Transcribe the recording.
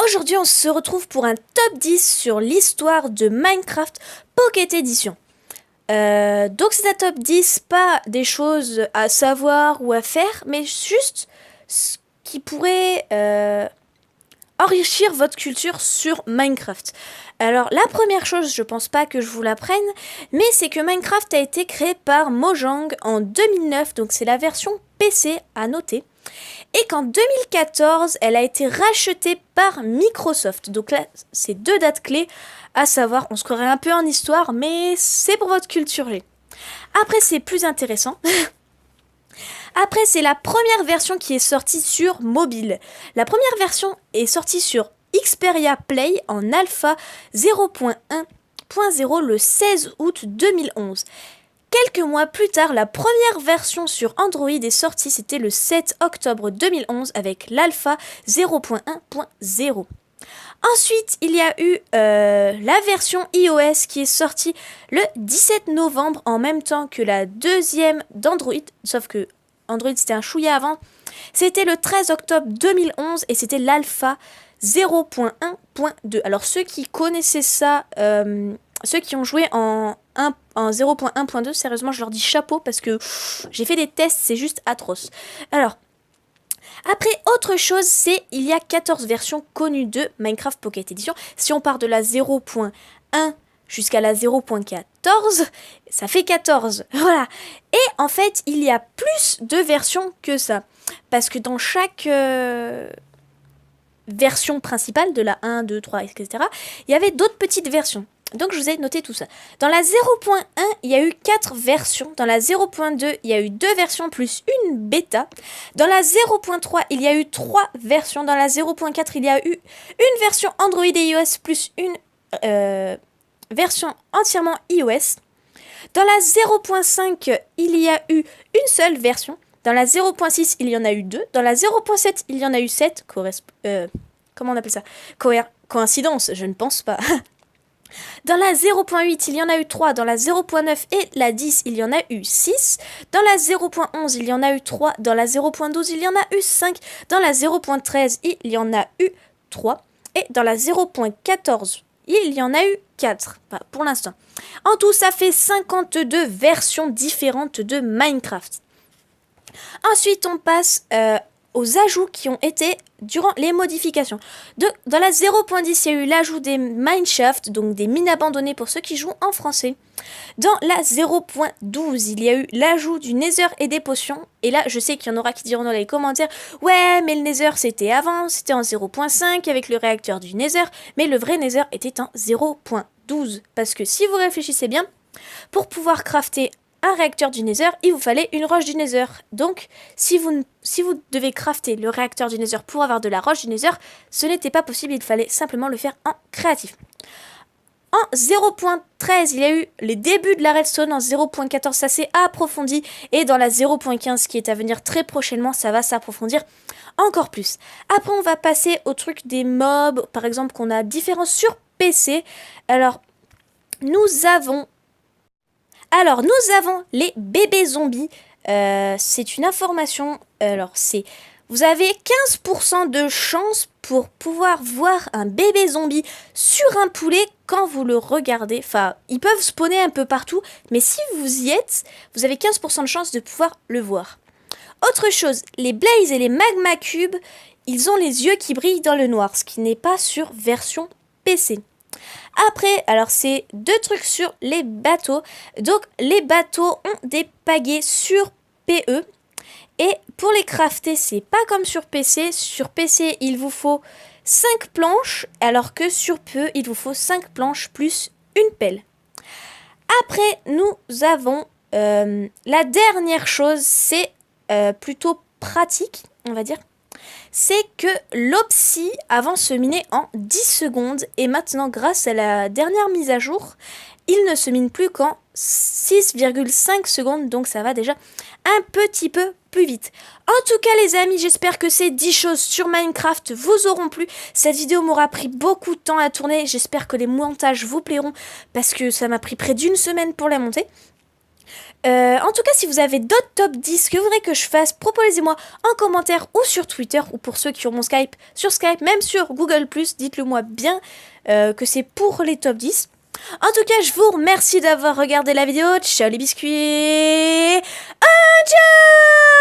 Aujourd'hui, on se retrouve pour un top 10 sur l'histoire de Minecraft Pocket Edition. Donc c'est un top 10, pas des choses à savoir ou à faire, mais juste ce qui pourrait enrichir votre culture sur Minecraft. Alors la première chose, je pense pas que je vous l'apprenne, mais c'est que Minecraft a été créé par Mojang en 2009, donc c'est la version PC à noter. Et qu'en 2014, elle a été rachetée par Microsoft. Donc là, c'est deux dates clés à savoir. On se croirait un peu en histoire, mais c'est pour votre culture G. Après, c'est plus intéressant. Après, c'est la première version qui est sortie sur mobile. La première version est sortie sur Xperia Play en alpha 0.1.0 le 16 août 2011. Quelques mois plus tard, la première version sur Android est sortie, c'était le 7 octobre 2011 avec l'alpha 0.1.0. Ensuite, il y a eu la version iOS qui est sortie le 17 novembre en même temps que la deuxième d'Android, sauf que Android c'était un chouïa avant. C'était le 13 octobre 2011 et c'était l'alpha 0.1.2. Alors ceux qui connaissaient ça, ceux qui ont joué en 0.1.2, sérieusement je leur dis chapeau parce que j'ai fait des tests, c'est juste atroce. Alors, après autre chose, c'est il y a 14 versions connues de Minecraft Pocket Edition. Si on part de la 0.1 jusqu'à la 0.14, ça fait 14. Voilà. Et en fait, il y a plus de versions que ça. Parce que dans chaque version principale, de la 1, 2, 3, etc., il y avait d'autres petites versions. Donc je vous ai noté tout ça. Dans la 0.1, il y a eu 4 versions. Dans la 0.2, il y a eu 2 versions plus une bêta. Dans la 0.3, il y a eu 3 versions. Dans la 0.4, il y a eu une version Android et iOS plus une version entièrement iOS. Dans la 0.5, il y a eu une seule version. Dans la 0.6, il y en a eu 2. Dans la 0.7, il y en a eu 7. Comment on appelle ça? Coïncidence, je ne pense pas. Dans la 0.8, il y en a eu 3. Dans la 0.9 et la 10, il y en a eu 6. Dans la 0.11, il y en a eu 3. Dans la 0.12, il y en a eu 5. Dans la 0.13, il y en a eu 3. Et dans la 0.14, il y en a eu 4. Enfin, pour l'instant. En tout, ça fait 52 versions différentes de Minecraft. Ensuite, on passe aux ajouts qui ont été durant les modifications. Dans la 0.10, il y a eu l'ajout des Mineshaft, donc des mines abandonnées pour ceux qui jouent en français. Dans la 0.12, il y a eu l'ajout du Nether et des potions. Et là, je sais qu'il y en aura qui diront dans les commentaires « Ouais, mais le Nether, c'était avant, c'était en 0.5 avec le réacteur du Nether. » Mais le vrai Nether était en 0.12. Parce que si vous réfléchissez bien, pour pouvoir crafter un réacteur du Nether, il vous fallait une roche du Nether. Donc, si vous devez crafter le réacteur du Nether pour avoir de la roche du Nether, ce n'était pas possible, il fallait simplement le faire en créatif. En 0.13, il y a eu les débuts de la redstone. En 0.14, ça s'est approfondi. Et dans la 0.15 qui est à venir très prochainement, ça va s'approfondir encore plus. Après, on va passer au truc des mobs, par exemple, qu'on a différents sur PC. Alors, nous avons les bébés zombies. C'est une information. Alors, vous avez 15% de chance pour pouvoir voir un bébé zombie sur un poulet quand vous le regardez. Enfin, ils peuvent spawner un peu partout, mais si vous y êtes, vous avez 15% de chance de pouvoir le voir. Autre chose, les Blaze et les Magma Cubes, ils ont les yeux qui brillent dans le noir, ce qui n'est pas sur version PC. Après, alors c'est deux trucs sur les bateaux. Donc les bateaux ont des pagaies sur PE. Et pour les crafter, c'est pas comme sur PC. Sur PC, il vous faut 5 planches, alors que sur PE, il vous faut 5 planches plus une pelle. Après, nous avons la dernière chose, c'est plutôt pratique, on va dire. C'est que l'Opsy avant se minait en 10 secondes et maintenant grâce à la dernière mise à jour, il ne se mine plus qu'en 6,5 secondes, donc ça va déjà un petit peu plus vite. En tout cas les amis, j'espère que ces 10 choses sur Minecraft vous auront plu. Cette vidéo m'aura pris beaucoup de temps à tourner, j'espère que les montages vous plairont parce que ça m'a pris près d'une semaine pour les monter. En tout cas, si vous avez d'autres top 10 que vous voudrez que je fasse, proposez-moi en commentaire ou sur Twitter, ou pour ceux qui ont mon Skype, sur Skype, même sur Google+, dites-le moi bien que c'est pour les top 10. En tout cas, je vous remercie d'avoir regardé la vidéo. Ciao les biscuits. Adieu.